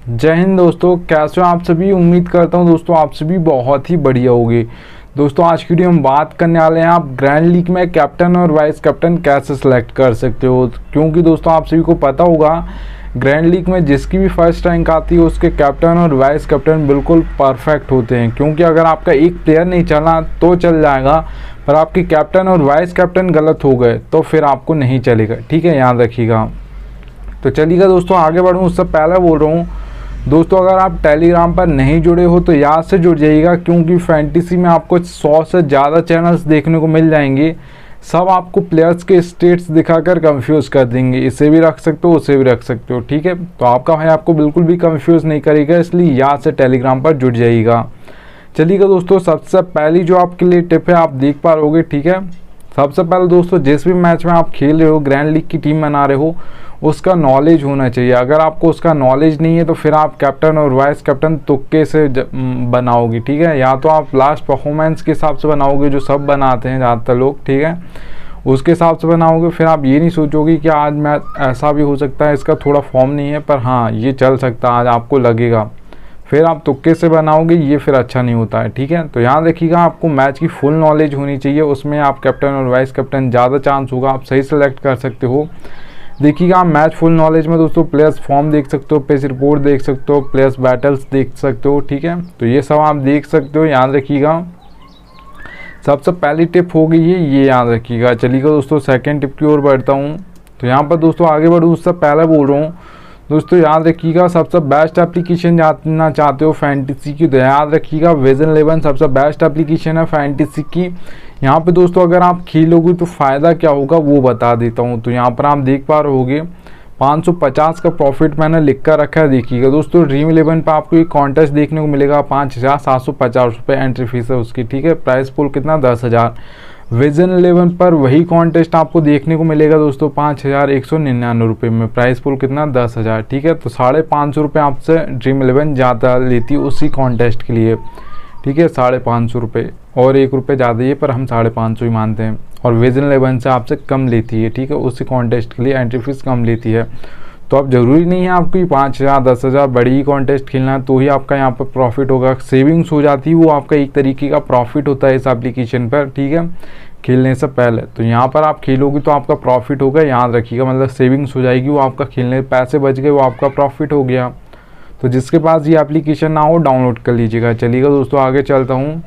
जय हिंद दोस्तों, कैसे हो आप सभी। उम्मीद करता हूं दोस्तों आप सभी बहुत ही बढ़िया होंगे। दोस्तों आज की वीडियो हम बात करने वाले हैं आप ग्रैंड लीग में कैप्टन और वाइस कैप्टन कैसे सेलेक्ट कर सकते हो। क्योंकि दोस्तों आप सभी को पता होगा ग्रैंड लीग में जिसकी भी फर्स्ट रैंक आती है उसके कैप्टन और वाइस कैप्टन बिल्कुल परफेक्ट होते हैं। क्योंकि अगर आपका एक प्लेयर नहीं चला तो चल जाएगा, पर आपके कैप्टन और वाइस कैप्टन गलत हो गए तो फिर आपको नहीं चलेगा। ठीक है, याद रखिएगा। तो चलिएगा दोस्तों आगे बढ़ूँ उससे पहले बोल रहा हूँ दोस्तों, अगर आप टेलीग्राम पर नहीं जुड़े हो तो याद से जुड़ जाइएगा। क्योंकि फैंटेसी में आपको 100 से ज़्यादा चैनल्स देखने को मिल जाएंगे। सब आपको प्लेयर्स के स्टेट्स दिखाकर कंफ्यूज कर देंगे, इसे भी रख सकते हो उसे भी रख सकते हो। ठीक है, तो आपका भाई आपको बिल्कुल भी कंफ्यूज नहीं करेगा, इसलिए याद से टेलीग्राम पर जुड़ जाइएगा। चलिएगा दोस्तों, सबसे पहली जो आपके लिए टिप है आप देख पा रहोगे। ठीक है, सबसे पहले दोस्तों जिस भी मैच में आप खेल रहे हो, ग्रैंड लीग की टीम बना रहे हो, उसका नॉलेज होना चाहिए। अगर आपको उसका नॉलेज नहीं है तो फिर आप कैप्टन और वाइस कैप्टन तुक्के से बनाओगे। ठीक है, या तो आप लास्ट परफॉर्मेंस के हिसाब से बनाओगे जो सब बनाते हैं ज़्यादातर लोग। ठीक है, उसके हिसाब से बनाओगे। फिर आप ये नहीं सोचोगे कि आज मैच ऐसा भी हो सकता है, इसका थोड़ा फॉर्म नहीं है पर हाँ ये चल सकता है आज, आपको लगेगा। फिर आप तुक्के से बनाओगे, ये फिर अच्छा नहीं होता है। ठीक है, तो याद रखिएगा आपको मैच की फुल नॉलेज होनी चाहिए, उसमें आप कैप्टन और वाइस कैप्टन ज़्यादा चांस होगा, आप सही सेलेक्ट कर सकते हो। देखिएगा आप मैच फुल नॉलेज में दोस्तों प्लेयर्स फॉर्म देख सकते हो, पेस रिपोर्ट देख सकते हो, प्लेयर्स बैटल्स देख सकते हो। ठीक है, तो ये सब आप देख सकते हो, याद रखिएगा। सबसे पहली टिप होगी ये याद रखिएगा। चलिएगा दोस्तों सेकंड टिप की ओर बढ़ता हूँ। तो यहाँ पर दोस्तों आगे बढ़ूँ उससे पहले बोल रहा हूँ दोस्तों, याद रखिएगा सबसे बेस्ट एप्लीकेशन जानना चाहते हो फैंटेसी की तो याद रखिएगा विजन 11 सबसे बेस्ट एप्लीकेशन है फैंटेसी की। यहाँ पे दोस्तों अगर आप खेलोगे तो फ़ायदा क्या होगा वो बता देता हूँ। तो यहाँ पर आप देख पा रहे होगे 550 का प्रॉफिट मैंने लिख कर रखा है। देखिएगा दोस्तों ड्रीम 11 पर आपको एक कॉन्टेस्ट देखने को मिलेगा, 5750 रुपये एंट्री फीस है उसकी। ठीक है, प्राइस पूल कितना 10,000। विजन 11 पर वही कॉन्टेस्ट आपको देखने को मिलेगा दोस्तों 5199 रुपये में, प्राइस पूल कितना 10,000। ठीक है, तो 550 रुपये आपसे ड्रीम 11 ज़्यादा लेती है उसी कॉन्टेस्ट के लिए। ठीक है, 550 रुपये और 1 रुपये ज़्यादा ही है, पर हम 550 ही मानते हैं। और विजन 11 से आपसे कम लेती है। ठीक है, उसी कॉन्टेस्ट के लिए एंट्री फीस कम लेती है। तो अब ज़रूरी नहीं है आपको 5,000 10,000 बड़ी ही कॉन्टेस्ट खेलना है तो ही आपका यहाँ पर प्रॉफिट होगा। सेविंग्स हो जाती है, वो आपका एक तरीके का प्रॉफिट होता है इस एप्लीकेशन पर। ठीक है, खेलने से पहले तो यहाँ पर आप खेलोगे तो आपका प्रॉफिट होगा, याद रखिएगा। मतलब सेविंग्स हो जाएगी, वो आपका खेलने पैसे बच गए, वो आपका प्रॉफिट हो गया। तो जिसके पास ये एप्लीकेशन ना हो डाउनलोड कर लीजिएगा। चलिएगा दोस्तों आगे चलता हूँ।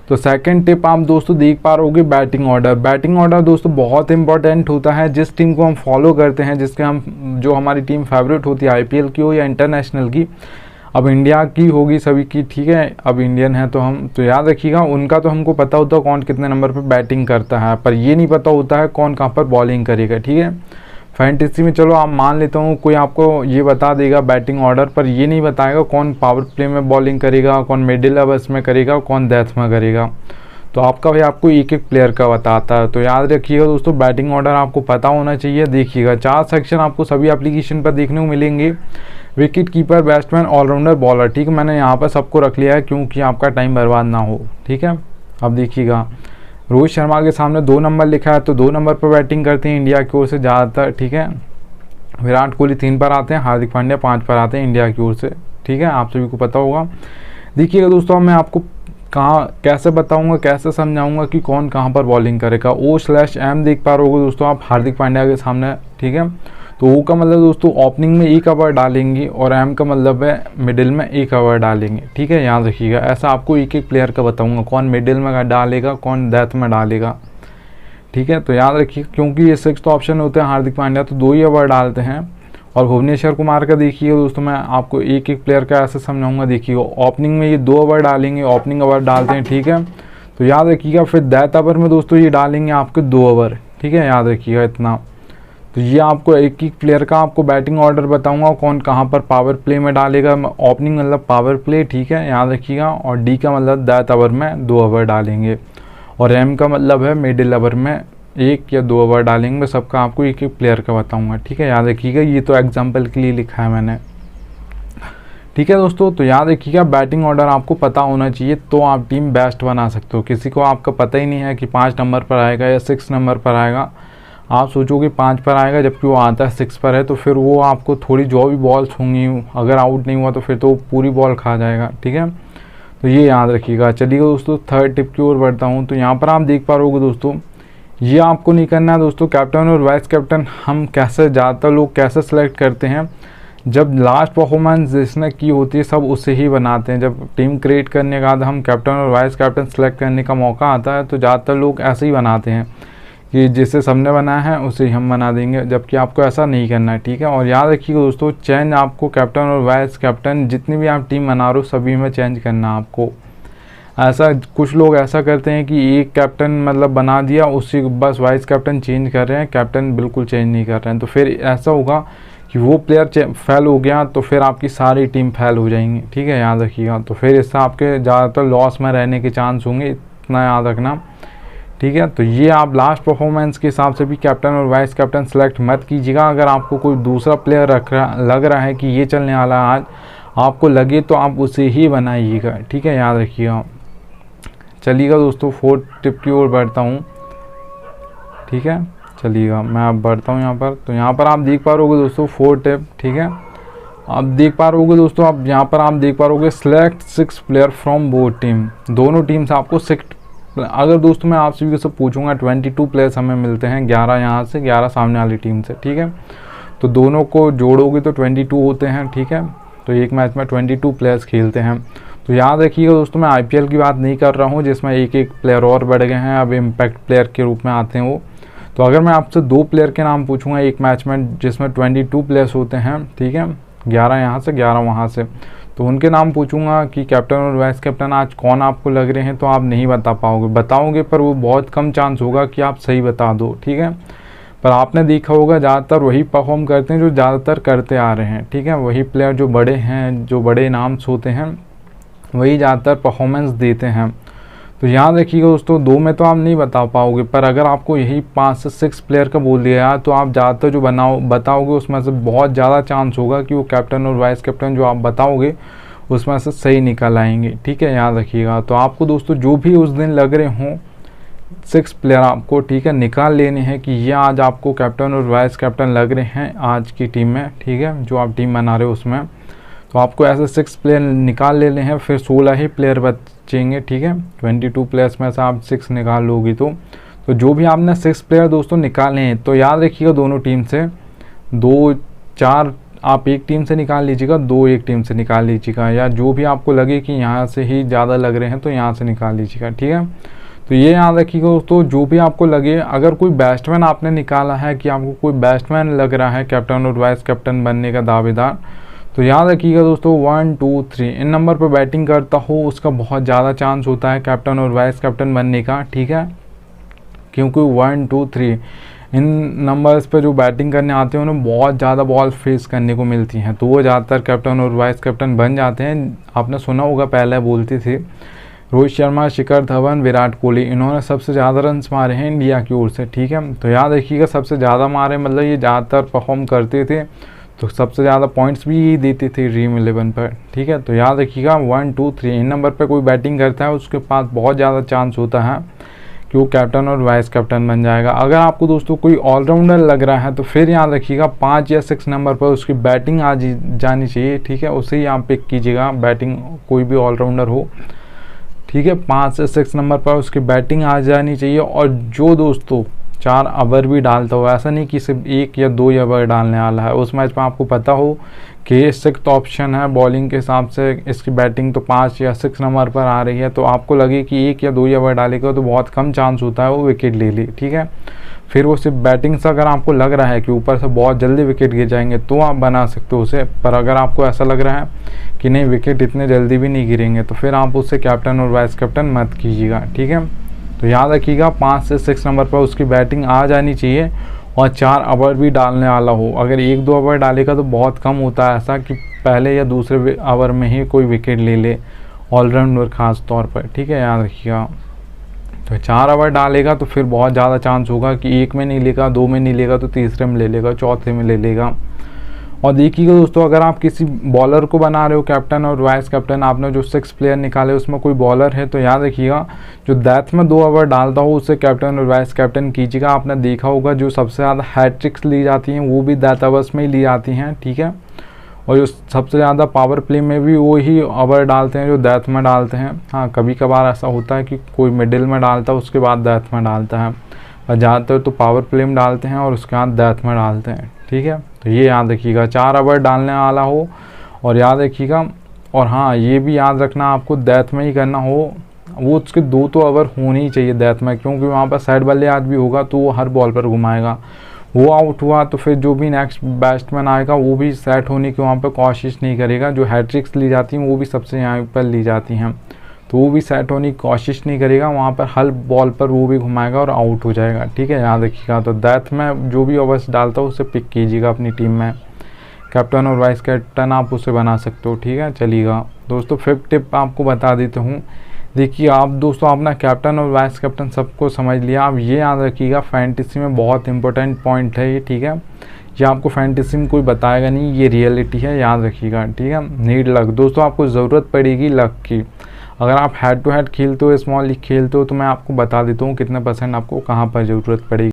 तो सेकंड टिप आप दोस्तों देख पा रहोगे बैटिंग ऑर्डर। बैटिंग ऑर्डर दोस्तों बहुत इंपॉर्टेंट होता है। जिस टीम को हम फॉलो करते हैं, जिसके हम जो हमारी टीम फेवरेट होती है, आईपीएल की हो या इंटरनेशनल की, अब इंडिया की होगी सभी की। ठीक है, अब इंडियन है तो हम तो याद रखिएगा उनका तो हमको पता होता है कौन कितने नंबर पर बैटिंग करता है, पर ये नहीं पता होता है कौन कहाँ पर बॉलिंग करेगा। ठीक है, फैंटेसी में चलो आप मान लेता हूँ कोई आपको ये बता देगा बैटिंग ऑर्डर, पर ये नहीं बताएगा कौन पावर प्ले में बॉलिंग करेगा, कौन मिडिल ओवर्स में करेगा, कौन डेथ में करेगा। तो आपका भाई आपको एक एक प्लेयर का बताता है। तो याद रखिएगा दोस्तों बैटिंग ऑर्डर आपको पता होना चाहिए। देखिएगा 4 सेक्शन आपको सभी एप्लीकेशन पर देखने को मिलेंगे। Wicket keeper, batsman, allrounder, bowler. ठीक है, मैंने यहाँ पर सबको रख लिया है क्योंकि आपका टाइम बर्बाद ना हो। ठीक है, अब देखिएगा रोहित शर्मा के सामने 2 नंबर लिखा है तो 2 नंबर पर बैटिंग करते हैं इंडिया की ओर से ज़्यादातर। ठीक है, विराट कोहली 3 पर आते हैं, हार्दिक पांड्या 5 पर आते हैं इंडिया की ओर से। ठीक है, आप सभी को पता होगा। देखिएगा दोस्तों मैं आपको कहाँ कैसे बताऊंगा, कैसे समझाऊंगा कि कौन कहाँ पर बॉलिंग करेगा। O/M देख पा रहे हो दोस्तों आप हार्दिक पांड्या के सामने। ठीक है, तो O का मतलब दोस्तों ओपनिंग में 1 ओवर डालेंगे और M का मतलब है मिडिल में 1 ओवर डालेंगे। ठीक है, याद रखिएगा। ऐसा आपको एक एक प्लेयर का बताऊंगा कौन मिडिल में डालेगा, कौन डेथ में डालेगा। ठीक है, तो याद रखिएगा क्योंकि ये 6th ऑप्शन होते हैं हार्दिक पांड्या तो 2 ही ओवर डालते हैं। और भुवनेश्वर कुमार का देखिए दोस्तों मैं आपको एक एक प्लेयर का ऐसे समझाऊंगा। देखिए ओपनिंग में ये 2 ओवर डालेंगे, ओपनिंग ओवर डालते हैं। ठीक है, तो याद रखिएगा। फिर डेथ ओवर में दोस्तों ये डालेंगे आपके 2 ओवर। ठीक है, याद रखिएगा इतना। तो ये आपको एक एक प्लेयर का आपको बैटिंग ऑर्डर बताऊंगा कौन कहाँ पर पावर प्ले में डालेगा। ओपनिंग मतलब पावर प्ले। ठीक है, याद रखिएगा। और डी का मतलब डेथ ओवर में 2 ओवर डालेंगे। और एम का मतलब है मिडिल ओवर में 1 या 2 ओवर डालेंगे। मैं सबका आपको एक एक प्लेयर का बताऊंगा। ठीक है, याद रखिएगा। ये तो एग्जाम्पल के लिए लिखा है मैंने। ठीक है दोस्तों, तो याद रखिएगा बैटिंग ऑर्डर आपको पता होना चाहिए तो आप टीम बेस्ट बना सकते हो। किसी को आपका पता ही नहीं है कि 5 नंबर पर आएगा या 6 नंबर पर आएगा, आप सोचोगे 5 पर आएगा, जबकि वो आता है 6 पर है, तो फिर वो आपको थोड़ी जो भी बॉल्स होंगी, अगर आउट नहीं हुआ तो फिर तो पूरी बॉल खा जाएगा, ठीक है। तो ये याद रखिएगा। चलिए दोस्तों थर्ड टिप की ओर बढ़ता हूँ। तो यहाँ पर आप देख पा रहे होगे दोस्तों, ये आपको नहीं करना है दोस्तों। कैप्टन और वाइस कैप्टन हम कैसे, ज़्यादातर लोग कैसे सेलेक्ट करते हैं, जब लास्ट परफॉर्मेंस जिसने की होती है सब उसे ही बनाते हैं। जब टीम क्रिएट करने के बाद हम कैप्टन और वाइस कैप्टन सेलेक्ट करने का मौका आता है तो ज़्यादातर लोग ऐसे ही बनाते हैं कि जिसे सबने बनाया है उसे ही हम बना देंगे, जबकि आपको ऐसा नहीं करना है, ठीक है। और याद रखिएगा दोस्तों, चेंज आपको कैप्टन और वाइस कैप्टन जितनी भी आप टीम बना रहे हो सभी में चेंज करना है आपको। ऐसा कुछ लोग ऐसा करते हैं कि एक कैप्टन मतलब बना दिया, उसी बस वाइस कैप्टन चेंज कर रहे हैं, कैप्टन बिल्कुल चेंज नहीं कर रहे हैं। तो फिर ऐसा होगा कि वो प्लेयर फेल हो गया तो फिर आपकी सारी टीम फेल हो जाएंगी, ठीक है, याद रखिएगा। तो फिर इससे आपके ज़्यादातर लॉस में रहने के चांस होंगे, इतना याद रखना, ठीक है। तो ये आप लास्ट परफॉर्मेंस के हिसाब से भी कैप्टन और वाइस कैप्टन सेलेक्ट मत कीजिएगा। अगर आपको कोई दूसरा प्लेयर लग रहा है कि ये चलने वाला है आज, आपको लगे तो आप उसे ही बनाइएगा, ठीक है, याद रखिएगा। चलिएगा दोस्तों फोर्थ टिप की ओर बढ़ता हूँ, ठीक है। चलिएगा मैं अब बढ़ता हूँ यहाँ पर। तो यहाँ पर आप देख पा रहे होगे दोस्तों फोर्थ टिप, ठीक है। आप देख पा रहे होगे दोस्तों, आप यहाँ पर आप देख पा रहे होगे select 6 player from both team. दोनों टीम से आपको 6, अगर दोस्तों मैं आपसे भी पूछूंगा 22 प्लेयर्स हमें मिलते हैं, 11 यहाँ से 11 सामने वाली टीम से, ठीक है। तो दोनों को जोड़ोगे तो 22 होते हैं, ठीक है। तो एक मैच में 22 प्लेयर्स खेलते हैं। तो याद रखिएगा दोस्तों, मैं IPL की बात नहीं कर रहा हूँ जिसमें एक प्लेयर और बढ़ गए हैं, अब इम्पैक्ट प्लेयर के रूप में आते हैं वो। तो अगर मैं आपसे 2 प्लेयर के नाम पूछूंगा एक मैच में जिसमें 22 प्लेयर्स होते हैं, ठीक है, 11 यहाँ से 11 वहाँ से, तो उनके नाम पूछूंगा कि कैप्टन और वाइस कैप्टन आज कौन आपको लग रहे हैं, तो आप नहीं बता पाओगे। बताओगे पर वो बहुत कम चांस होगा कि आप सही बता दो, ठीक है। पर आपने देखा होगा ज़्यादातर वही परफॉर्म करते हैं जो ज़्यादातर करते आ रहे हैं, ठीक है। वही प्लेयर जो बड़े हैं, जो बड़े इनाम्स होते हैं, वही ज़्यादातर परफॉर्मेंस देते हैं। तो याद रखिएगा दोस्तों, 2 में तो आप नहीं बता पाओगे, पर अगर आपको यही 5 से 6 प्लेयर का बोल दिया तो आप ज़्यादातर जो बताओगे उसमें से बहुत ज़्यादा चांस होगा कि वो कैप्टन और वाइस कैप्टन जो आप बताओगे उसमें से सही निकल आएंगे, ठीक है, याद रखिएगा। तो आपको दोस्तों जो भी उस दिन लग रहे हों 6 प्लेयर आपको, ठीक है, निकाल लेने हैं कि ये आज आपको कैप्टन और वाइस कैप्टन लग रहे हैं आज की टीम में, ठीक है, जो आप टीम बना रहे हो उसमें। तो आपको ऐसे 6 प्लेयर निकाल लेने हैं, फिर 16 ही प्लेयर बचेंगे, ठीक है। 22 प्लेयर्स में से आप 6 निकाल लोगी तो जो भी आपने 6 प्लेयर दोस्तों निकाले हैं, तो याद रखिएगा दोनों टीम से 2 4 आप एक टीम से निकाल लीजिएगा, 2 एक टीम से निकाल लीजिएगा, या जो भी आपको लगे कि यहाँ से ही ज़्यादा लग रहे हैं तो यहाँ से निकाल लीजिएगा, ठीक है। तो ये याद रखिएगा दोस्तों, जो भी आपको लगे, अगर कोई बैट्समैन आपने निकाला है कि आपको कोई बैट्समैन लग रहा है कैप्टन और वाइस कैप्टन बनने का दावेदार, तो याद रखिएगा दोस्तों 1 2 3 इन नंबर पर बैटिंग करता हो उसका बहुत ज़्यादा चांस होता है कैप्टन और वाइस कैप्टन बनने का, ठीक है। क्योंकि 1 2 3 इन नंबर्स पे जो बैटिंग करने आते हैं उन्हें बहुत ज़्यादा बॉल फेस करने को मिलती हैं, तो वो ज़्यादातर कैप्टन और वाइस कैप्टन बन जाते हैं। आपने सुना होगा पहले बोलते थे रोहित शर्मा, शिखर धवन, विराट कोहली, इन्होंने सबसे ज़्यादा रन्स मारे हैं इंडिया की ओर से, ठीक है। तो याद रखिएगा सबसे ज़्यादा मारे मतलब ये ज़्यादातर परफॉर्म करते थे, तो सबसे ज़्यादा पॉइंट्स भी यही देते थे ड्रीम 11 पर, ठीक है। तो याद रखिएगा 1 2 3 इन नंबर पर कोई बैटिंग करता है उसके पास बहुत ज़्यादा चांस होता है कि वो कैप्टन और वाइस कैप्टन बन जाएगा। अगर आपको दोस्तों कोई ऑलराउंडर लग रहा है तो फिर याद रखिएगा 5 या 6 नंबर पर उसकी बैटिंग आ जानी चाहिए, ठीक है, उसे ही आप पिक कीजिएगा, बैटिंग कोई भी ऑलराउंडर हो, ठीक है। 5 से 6 नंबर पर उसकी बैटिंग आ जानी चाहिए, और जो दोस्तों 4 ओवर भी डालता हो, ऐसा नहीं कि सिर्फ 1 या 2 ओवर डालने वाला है, उस मैच में आपको पता हो कि ये 6th ऑप्शन है बॉलिंग के हिसाब से, इसकी बैटिंग तो 5 या 6 नंबर पर आ रही है, तो आपको लगे कि 1 या 2 ओवर डालेगा तो बहुत कम चांस होता है वो विकेट ले ले, ठीक है। फिर वो सिर्फ बैटिंग से अगर आपको लग रहा है कि ऊपर से बहुत जल्दी विकेट गिर जाएंगे तो आप बना सकते हो उसे, पर अगर आपको ऐसा लग रहा है कि नहीं विकेट इतने जल्दी भी नहीं गिरेंगे तो फिर आप उससे कैप्टन और वाइस कैप्टन मत कीजिएगा, ठीक है। तो याद रखिएगा 5 से 6 नंबर पर उसकी बैटिंग आ जानी चाहिए और 4 ओवर भी डालने वाला हो। अगर 1-2 ओवर डालेगा तो बहुत कम होता है ऐसा कि पहले या दूसरे ओवर में ही कोई विकेट ले ले, ऑलराउंडर खास तौर पर, ठीक है, याद रखिएगा। तो 4 ओवर डालेगा तो फिर बहुत ज़्यादा चांस होगा कि 1 में नहीं लेगा, 2 में नहीं लेगा तो तीसरे में ले लेगा, चौथे में ले लेगा। और देखिएगा दोस्तों, अगर आप किसी बॉलर को बना रहे हो कैप्टन और वाइस कैप्टन, आपने जो 6 प्लेयर निकाले उसमें कोई बॉलर है तो याद रखिएगा जो डेथ में 2 ओवर डालता हो उसे कैप्टन और वाइस कैप्टन कीजिएगा। आपने देखा होगा जो सबसे ज़्यादा हैट्रिक्स ली जाती हैं वो भी डेथ ओवर्स में ही ली जाती हैं, ठीक है। और जो सबसे ज़्यादा पावर प्ले में भी वो ही ओवर डालते हैं जो डेथ में डालते हैं। हाँ, कभी कभार ऐसा होता है कि कोई मिडिल में डालता है उसके बाद डेथ में डालता है, और ज़्यादातर तो पावर प्ले में डालते हैं और उसके बाद डेथ में डालते हैं, ठीक है। तो ये याद रखिएगा, 4 ओवर डालने वाला हो और याद रखिएगा। और हाँ, ये भी याद रखना आपको डेथ में ही करना हो, वो उसके 2 तो ओवर होने ही चाहिए डेथ में, क्योंकि वहाँ पर साइड बल्लेबाज भी होगा तो वो हर बॉल पर घुमाएगा। वो आउट हुआ तो फिर जो भी नेक्स्ट बैट्समैन आएगा वो भी सेट होने की वहाँ पर कोशिश नहीं करेगा। जो हैट्रिक्स ली जाती हैं वो भी सबसे यहाँ पर ली जाती हैं, तो वो भी सेट होने की कोशिश नहीं करेगा, वहाँ पर हर बॉल पर वो भी घुमाएगा और आउट हो जाएगा, ठीक है, याद रखिएगा। तो डेथ में जो भी ओवर्स डालता हो उसे पिक कीजिएगा अपनी टीम में, कैप्टन और वाइस कैप्टन आप उसे बना सकते हो, ठीक है। चलिएगा दोस्तों, 5th टिप आपको बता देता हूँ। देखिए आप दोस्तों, अपना कैप्टन और वाइस कैप्टन सबको समझ लिया, आप ये याद रखिएगा फैंटेसी में बहुत इंपॉर्टेंट पॉइंट है ये, ठीक है। ये आपको फैंटेसी में कोई बताएगा नहीं, ये रियलिटी है, याद रखिएगा, ठीक है। नीड लक दोस्तों, आपको ज़रूरत पड़ेगी लक की। अगर आप हेड टू हेड खेलते हो, स्मॉल लीग खेलते हो, तो मैं आपको बता देता हूँ कितने % आपको कहाँ पर ज़रूरत पड़ेगी।